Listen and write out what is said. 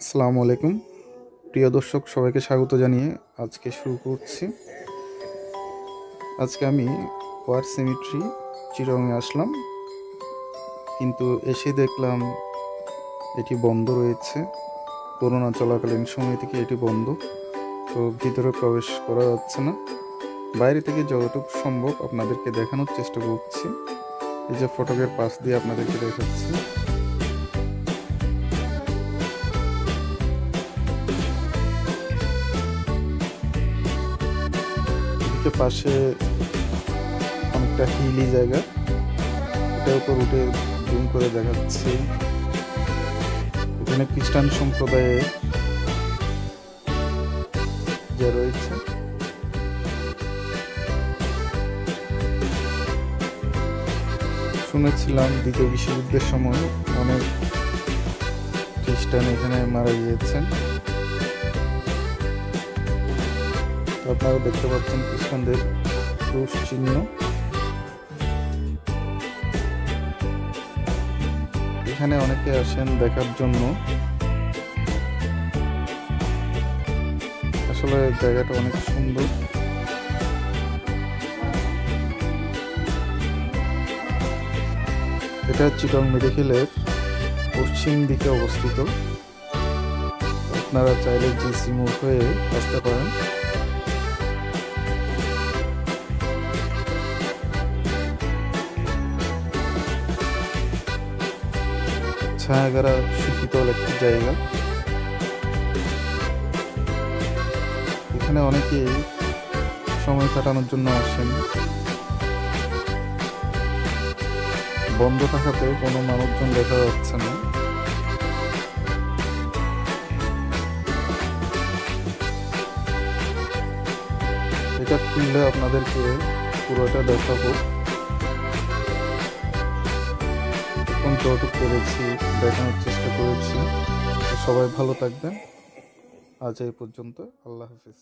আসসালামু আলাইকুম প্রিয় দর্শক, সবাইকে স্বাগত জানিয়ে আজকে শুরু করছি। আজকে আমি ওয়ার সিমেট্রি চিটাগংয়ে আসলাম, কিন্তু এসে দেখলাম এটি বন্ধ রয়েছে। করোনা চলাকালীন সময় থেকে এটি বন্ধ, তো ভিতরে প্রবেশ করা যাচ্ছে না। বাইরে থেকে যতটুকু সম্ভব আপনাদেরকে দেখানোর চেষ্টা করছি। এই যে ফটকের পাশ দিয়ে আপনাদেরকে দেখাচ্ছি। পাশে অনেকটা হিলি জায়গা, এটার উপর উঠে জুম করে দেখাচ্ছি। এখানে খ্রিস্টান সম্প্রদায়ের যে রয়েছে, শুনেছিলাম দ্বিতীয় বিশ্বযুদ্ধের সময় অনেক খ্রিস্টান এখানে মারা গিয়েছেন। আপনারা দেখতে পাচ্ছেন খ্রিস্টানদের ক্রুশ চিহ্ন। এখানে অনেকে আসেন দেখার জন্য। আসলে জায়গাটা অনেক সুন্দর। এটা চিটাগং মেডিকেলের পশ্চিম দিকে অবস্থিত। আপনারা চাইলে জিসি মোড় হয়ে আসতে পারেন। ছায়াগারা শীতল একটি জায়গা। এখানে অনেকেই সময় কাটানোর জন্য আসেন। বন্ধ থাকাতে কোনো মানুষজন দেখা যাচ্ছে না। এটা খুললে আপনাদেরকে পুরোটা দেখাবো। এখন যতটুকু করেছি দেখানোর চেষ্টা করেছি। সবাই ভালো থাকবেন। আজ এই পর্যন্ত। আল্লাহ হাফিজ।